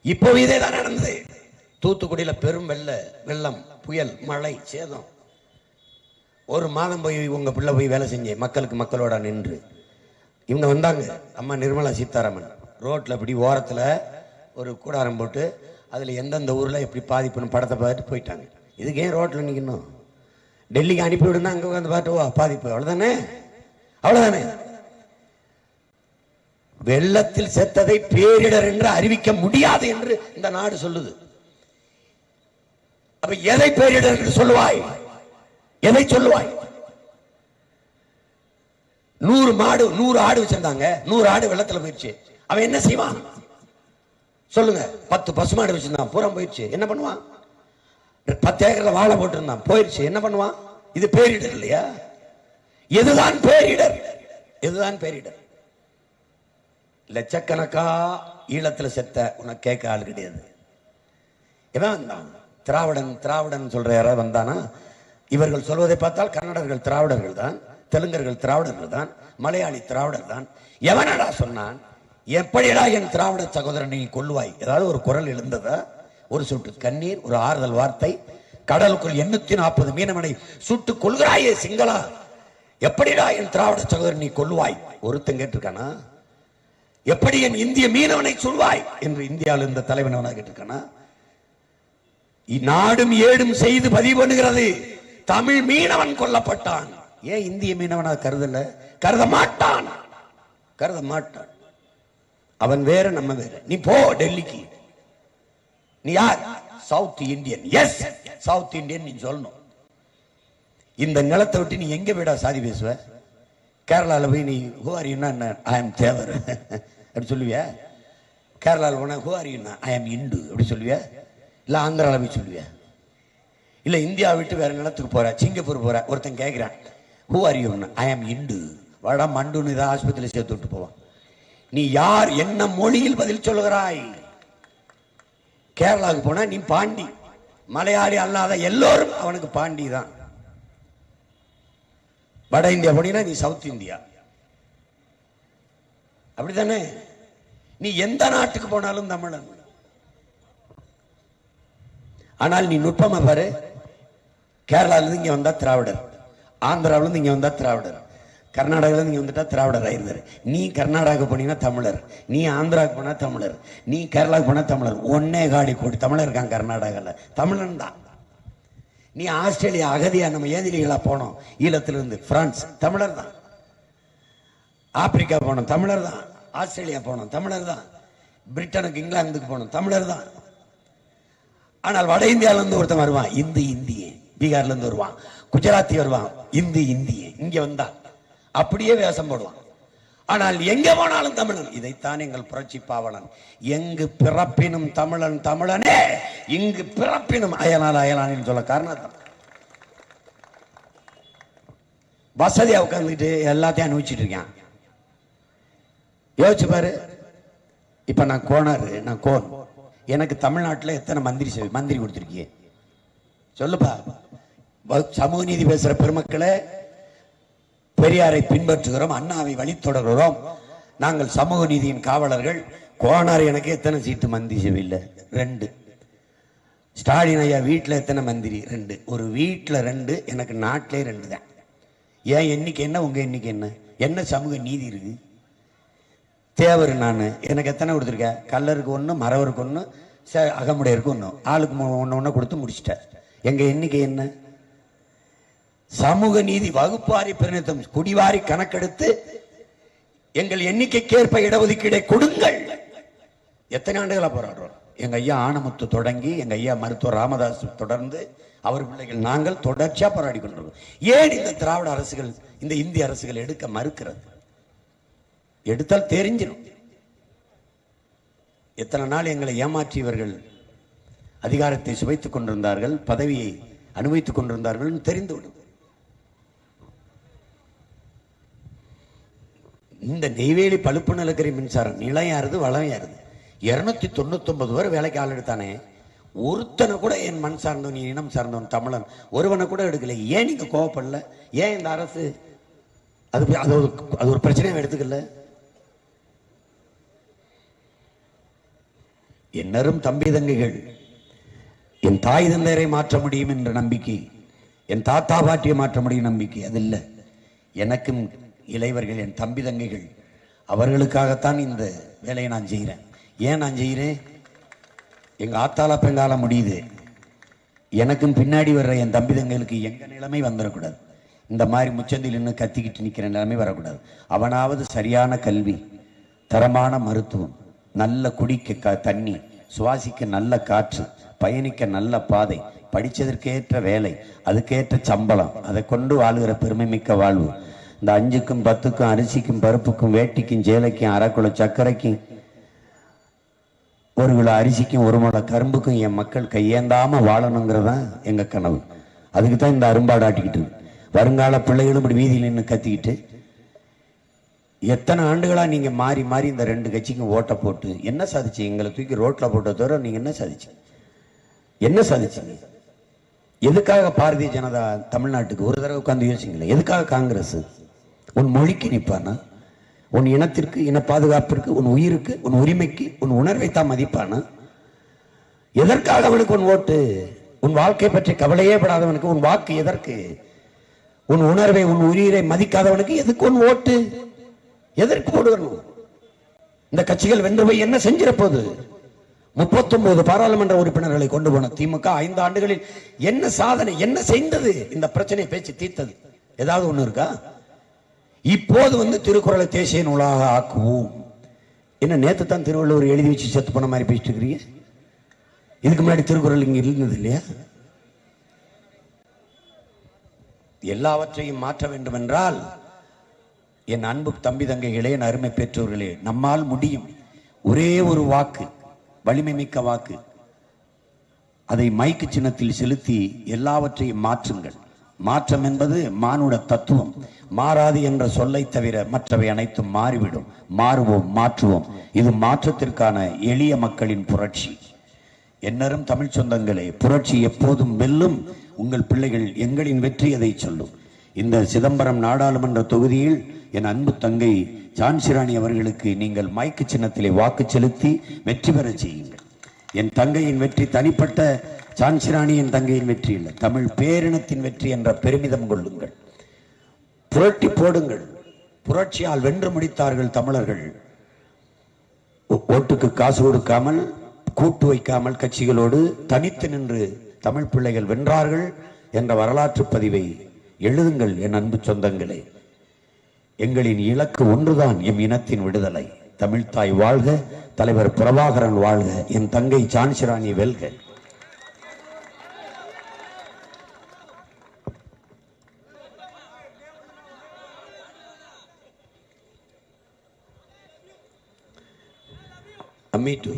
இப்போ இதே தான் நடந்தது. தூத்துக்குடியில பெரும் வெள்ளம், புயல், மழை, சேதம். ஒரு மாதம் போய் உங்க பிள்ளை போய் வேலை செஞ்சேன், மக்களோட நின்று. இவங்க வந்தாங்க, அம்மா நிர்மலா சீதாராமன். ரோட்ல இப்படி ஓரத்துல ஒரு கூடாரம் போட்டு அதுல எந்தெந்த ஊர்ல எப்படி பாதிப்புன்னு படத்தை பார்த்துட்டு போயிட்டாங்க. இதுக்கு ஏன் ரோட்ல நிக்கணும்? டெல்லிக்கு அனுப்பி விடுனா அங்க உட்காந்து பார்த்து பாதிப்பு. அவ்வளவுதானே. வெள்ளத்தில் செத்ததை பேரிடர் என்று அறிவிக்க முடியாது என்று இந்த நாடு சொல்லுது. அப்ப எதை பேரிடர் என்று சொல்லுவாய்? எதை சொல்லுவாய்? 100 ஆடு வச்சிருந்தாங்க, 100 ஆடு வெள்ளத்துல போயிடுச்சு. அவன் என்ன செய்வான் சொல்லுங்க? 10 பசுமாடு வச்சிருந்தான், பூரா போயிடுச்சு. என்ன பண்ணுவான்? 10 ஏக்கர்ல வாழை போட்டு இருந்தான், போயிடுச்சு. என்ன பண்ணுவான்? இது பேரிடர் இல்லையா? எதுதான் பேரிடர்? லட்சக்கணக்கா ஈழத்துல செத்த உனக்கு கேட்க ஆள் கிடையாது. எவன் வந்தான்? திராவிடன் சொல்ற யாராவது வந்தானா? இவர்கள் சொல்வதை பார்த்தால் கன்னடர்கள் திராவிடர்கள் தான், தெலுங்கர்கள் திராவிடர்கள் தான், மலையாளி திராவிடர் தான். எவனடா சொன்னான்? எப்படிடா என் திராவிட சகோதரனை கொள்ளுவாய்? ஏதாவது ஒரு குரல் எழுந்ததா? ஒரு சொட்டு கண்ணீர், ஒரு ஆறுதல் வார்த்தை, கடலுக்குள் 840 மீனவனை சுட்டு கொள்கிறாயே சிங்களா, எப்படிடா என் திராவிட சகோதரன் நீ கொல்லுவாய்? ஒருத்தன் கேட்டிருக்கானா? எப்படி என் இந்திய மீனவனை சொல்வாய் என்று இந்தியாவில் இருந்த தலைவனவனாக கேட்டிருக்கானா? நாடும் ஏடும் செய்து பதிவு பண்ணுகிறது, தமிழ் மீனவன் கொல்லப்பட்டான். ஏன் இந்திய மீனவனாக கருதல? கருத மாட்டான், கருத மாட்டான். அவன் வேற, நம்ம வேற. நீ போ டெல்லிக்கு. நீ யார்? South Indian. Yes, South Indian நீ சொல்லணும். இந்த நிலத்தை விட்டு நீ எங்க விட சாதி பேசுவ? கேரளாவில் போய் நீ ஹூஆரியுன்னா ஐ எம் தேவர் அப்படி சொல்லுவியா? கேரளாவில் போனா ஹூஆரியுன்னா ஐ எம் இந்து அப்படி சொல்லுவியா? இல்ல ஆந்திராவில் போய் சொல்லுவியா? இல்ல இந்தியா விட்டு வேற நிலத்துக்கு போற, சிங்கப்பூர் போற, ஒருத்தன் கேட்கிறான் ஹூஆரியுன்னா ஐ எம் இந்து, வாடா மண்டுன்னு இதை ஆஸ்பத்திரியில் சேர்த்து விட்டு போவான். நீ யார்? என்ன மொழியில் பதில் சொல்லுகிறாய்? கேரளாவுக்கு போனா நீ பாண்டி, மலையாளி அல்லாத எல்லோரும் அவனுக்கு பாண்டி தான். வட இந்தியா போனீங்கன்னா நீ சவுத் இந்தியா, அப்படித்தானே? நீ எந்த நாட்டுக்கு போனாலும் தமிழன். ஆனால் நீ நுட்பமா பாரு, கேரளால இருந்து இங்க வந்தா திராவிடர், ஆந்திராவில இருந்து இங்க வந்தா திராவிடர், கர்நாடகால இருந்து இங்க வந்துட்டா திராவிடர் ஆயிருந்தாரு. நீ கர்நாடகாவுக்கு போனீங்கன்னா தமிழர், நீ ஆந்திராவுக்கு போனா தமிழர், நீ கேரளாவுக்கு போனா தமிழர். 1.25 தமிழர் இருக்கான் கர்நாடகால, தமிழன் தான். நீ ஆஸ்திரேலியா அகதியா நம்ம ஏதிலிகளா போனோம், ஈழத்திலிருந்து பிரான்ஸ், தமிழர் தான். ஆப்பிரிக்கா போனோம், தமிழர் தான். ஆஸ்திரேலியா போனோம், தமிழர் தான். பிரிட்டனுக்கு இங்கிலாந்துக்கு போனோம், தமிழர் தான். ஆனால் வட இந்தியாவில இருந்து ஒருத்தன் வருவான், இந்து இந்திய, பீகார்ல இருந்து வருவான், குஜராத்தி வருவான், இந்து இந்திய, இங்க வந்தா அப்படியே வேஷம் போடுவான். ஆனால் எங்க போனாலும் தமிழன். இதைத்தான் எங்கள் புரட்சி பாவலன், எங்கு பிறப்பினும் தமிழன் தமிழனே, இங்கு பிறப்பினும் அயலான் அயலான் சொல்ல காரணம். வசதியா உட்கார்ந்துட்டு எல்லாத்தையும் அனுபவிச்சுட்டு இருக்கான். யோசிச்சு பாரு. இப்ப நான் கோனாரு, நான் கோன், எனக்கு தமிழ்நாட்டில் எத்தனை மந்திரி கொடுத்திருக்கிய சொல்லுப்பா. சமூக நீதி பேசுற பெருமக்களை, பெரியாரை பின்பற்றுகிறோம், அண்ணாவை வழி தொடர்கிறோம், நாங்கள் சமூக நீதியின் காவலர்கள். கோனார் எனக்கு எத்தனை சீட்டு மந்திரி சபை? இல்லை, 2. ஸ்டாலின் ஐயா வீட்டில் எத்தனை மந்திரி? 2. ஒரு வீட்டில் 2, எனக்கு நாட்டிலே 2 தான். ஏன் எண்ணிக்கை என்ன, உங்க எண்ணிக்கை என்ன? என்ன சமூக நீதி இருக்கு? தேவர் நான், எனக்கு எத்தனை கொடுத்துருக்க? கல்லருக்கு 1, மறவருக்கு 1, அகமுடையருக்கு 1, ஆளுக்கு 1 கொடுத்து முடிச்சிட்டேன். எங்க எண்ணிக்கை என்ன? சமூக நீதி வகுப்பாரி பிரதிநிதித்துவம் குடிவாரி கணக்கெடுத்து எங்கள் எண்ணிக்கைக்கேற்ப இடஒதுக்கீடை கொடுங்கள். எத்தனை ஆண்டுகளா போராடுறோம்? எங்க ஐயா ஆனமுத்து தொடங்கி, எங்க ஐயா மருத்துவர் ராமதாஸ் தொடர்ந்து, அவர் பிள்ளைகள் நாங்கள் தொடர்ச்சியா போராடி கொண்டிருக்கோம். ஏன் இந்த திராவிட அரசுகள், இந்த இந்திய அரசுகள் எடுக்க மறுக்கிறது? எடுத்தால் தெரிஞ்சிடும். எத்தனை நாள் எங்களை ஏமாற்றியவர்கள் அதிகாரத்தை சுவைத்துக் கொண்டிருந்தார்கள், பதவியை அனுபவித்துக் கொண்டிருந்தார்கள் தெரிந்துவிடும். இந்த நெய்வேலி பழுப்பு நிலக்கரி மின்சாரம் நிலையாருது, வளமையாருது. 299 பேர் வேலைக்கு ஆள் எடுத்தானே, ஒருத்தனை கூட என் மண் சார்ந்தவன், இனம் சார்ந்தவன், தமிழன் ஒருவனை கூட எடுக்கல. ஏன் நீங்க கோவப்படல? ஏன் இந்த அரசு அது ஒரு பிரச்சனையை எடுத்துக்கல? என்னரும் தம்பி தங்கைகள், என் தாய் தந்தையரை மாற்ற முடியும் என்ற நம்பிக்கை, என் தாத்தா பாட்டியை மாற்ற முடியும் நம்பிக்கை அது இல்லை. எனக்கும் இளைவர்கள், என் தம்பி தங்கைகள், அவர்களுக்காகத்தான் இந்த வேலையை நான் செய்கிறேன். ஏன் நான் செய்கிறேன்? எங்க ஆத்தாள பெங்கால முடியுது, எனக்கும் பின்னாடி வர்ற என் தம்பி தங்கைகளுக்கு எங்க நிலைமை வந்துடக்கூடாது. இந்த மாதிரி முச்சந்தில் இன்னும் கத்திக்கிட்டு நிற்கிற நிலைமை வரக்கூடாது. அவனாவது சரியான கல்வி, தரமான மருத்துவம், நல்ல குடிக்க தண்ணி, சுவாசிக்க நல்ல காற்று, பயணிக்க நல்ல பாதை, படிச்சதற்கேற்ற வேலை, அதுக்கேற்ற சம்பளம், அதை கொண்டு வாழுகிற பெருமை மிக்க வாழ்வு. இந்த 5க்கும் 10க்கும் அரிசிக்கும் பருப்புக்கும் வேட்டிக்கும் சேலைக்கும் 1/2 கிலோ சர்க்கரைக்கும் 1 கிலோ அரிசிக்கும் 1 முளை கரும்புக்கும் என் மக்கள் கையேந்தாம வாழணுங்கிறதான் எங்க கனவு. அதுக்கு தான் இந்த அரும்பாடு ஆட்டிக்கிட்டு இருக்கு. வருங்கால பிள்ளைகளும் இப்படி வீதியில் நின்று கத்திக்கிட்டு, எத்தனை ஆண்டுகளா நீங்க மாறி மாறி இந்த 2 கட்சிக்கும் ஓட்ட போட்டு என்ன சாதிச்சு? எங்களை தூக்கி ரோட்ல போட்ட தவிர நீங்க என்ன சாதிச்சு? என்ன சாதிச்சீங்க? எதுக்காக பாரதிய ஜனதா தமிழ்நாட்டுக்கு ஒரு தடவை உட்கார்ந்து யோசிங்களேன். எதுக்காக காங்கிரஸ்? உன் மொழிக்கு நிற்பானா? உன் இனத்திற்கு, இன பாதுகாப்பிற்கு, உன் உயிருக்கு, உன் உரிமைக்கு, உன் உணர்வை தான் மதிப்பானா? எதற்காக அவனுக்கு உன் ஓட்டு? உன் வாழ்க்கை பற்றி கவலையே படாதவனுக்கு உன் வாக்கு எதற்கு? உன் உணர்வை உன் உயிரை மதிக்காதவனுக்கு எதுக்கு உன் ஓட்டு? எதற்கு போடுவனும்? இந்த கட்சிகள் வென்று போய் என்ன செஞ்சிட போது? 39 பாராளுமன்ற உறுப்பினர்களை கொண்டு போன திமுக 5 ஆண்டுகளில் என்ன சாதனை, என்ன செய்தது? இந்த பிரச்சனையை பேச்சு தீர்த்தது ஏதாவது ஒண்ணு இருக்கா? இப்போது திருக்குறளை தேசிய நூலாக ஆக்குவோம். என்ன நேத்து தான் திருவள்ளுவர் எழுதி வச்சு செத்து போன மாதிரி பேசிட்டு இருக்கிறீங்க? இதுக்கு முன்னாடி திருக்குறள் இங்க இருந்தது இல்லையா? எல்லாவற்றையும் மாற்ற வேண்டும் என்றால் என் அன்பு தம்பி தங்கைகளே, என் அருமை பெற்றோர்களே, நம்மால் முடியும். ஒரே ஒரு வாக்கு, வலிமை மிக்க வாக்கு, அதை மைக்கு சின்னத்தில் செலுத்தி எல்லாவற்றையும் மாற்றுங்கள். மாற்றம் என்பது மானுட தத்துவம். மாறாது என்ற சொல்லை தவிர மற்றவை அனைத்தும் மாறிவிடும். மாறுவோம், மாற்றுவோம். இது மாற்றத்திற்கான எளிய மக்களின் புரட்சி. என்னரும் தமிழ் சொந்தங்களே, புரட்சி எப்போதும் வெல்லும். உங்கள் பிள்ளைகள் எங்களின் வெற்றி அதை சொல்லும். இந்த சிதம்பரம் நாடாளுமன்ற தொகுதியில் என் அன்பு தங்கை ஜான்சிராணி அவர்களுக்கு நீங்கள் மைக்கு சின்னத்திலே வாக்கு செலுத்தி வெற்றி பெற செய்யுங்கள். என் தங்கையின் வெற்றி தனிப்பட்ட ஜான்சிராணியின் தங்கையின் வெற்றி இல்லை, தமிழ் பேரினத்தின் வெற்றி என்ற பெருமிதம் கொள்ளுங்கள். புரட்டி போடுங்கள். புரட்சியால் வென்று முடித்தார்கள் தமிழர்கள். ஓட்டுக்கு காசு கொடுக்காமல், கூட்டு வைக்காமல் கட்சிகளோடு தனித்து நின்று தமிழ் பிள்ளைகள் வென்றார்கள் என்ற வரலாற்று பதிவை எழுதுங்கள். என் அன்பு சொந்தங்களே, எங்களின் இலக்கு ஒன்றுதான், எம் இனத்தின் விடுதலை. தமிழ்தாய் வாழ்க, தலைவர் பிரபாகரன் வாழ்க, என் தங்கை ஜான்சிராணி வெல்க. அம்மீட்டு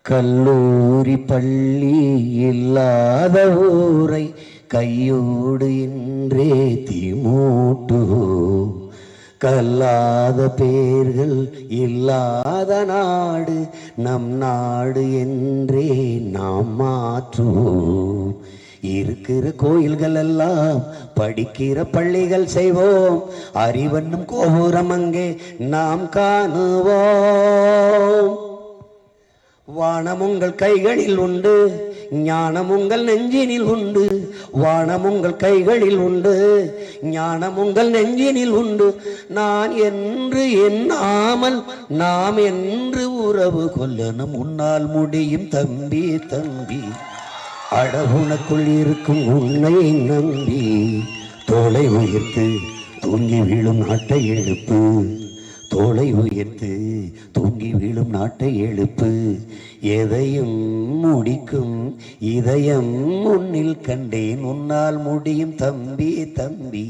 கல்லூரி பள்ளி இல்லாத ஊரை கையோடு என்றே தீமூட்டு, கல்லாத பேர்கள் இல்லாத நாடு நம் நாடு என்றே நாம் மாற்றுவோம். இருக்கிற கோயில்கள் எல்லாம் படிக்கிற பள்ளிகள் செய்வோம். அறிவென்னும் கோபுரம் அங்கே நாம் காணுவோம். வானம் உங்கள் கைகளில் உண்டு, ஞானம் உங்கள் நெஞ்சினில் உண்டு. வானம் உங்கள் கைகளில் உண்டு, ஞானம் உங்கள் நெஞ்சினில் உண்டு. நான் என்று எண்ணாமல் நாம் என்று உறவு கொள்ளணும். உன்னால் முடியும் தம்பி தம்பி, அடகுனக்குள் இருக்கும் உன்னை நம்பி. தோளை உயர்த்து தூங்கி வீழும் நாட்டை எழுப்பு, தோளை உயர்த்து தூங்கி வீழும் நாட்டை எழுப்பு. எதையும் முடிக்கும் இதயம் முன்னில் கண்டேன். உன்னால் முடியும் தம்பி தம்பி,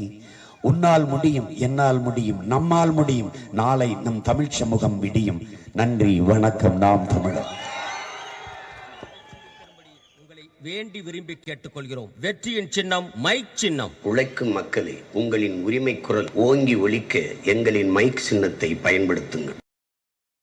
உன்னால் முடியும், என்னால் முடியும், நம்மால் முடியும். நாளை நம் தமிழ் சமூகம் விடியும். நன்றி, வணக்கம். நாம் தமிழர். வேண்டி விரும்பி கேட்டுக்கொள்கிறோம். வெற்றியின் சின்னம் மைக் சின்னம். உழைக்கும் மக்களே, உங்களின் உரிமை குரல் ஓங்கி ஒலிக்க எங்களின் மைக் சின்னத்தை பயன்படுத்துங்கள்.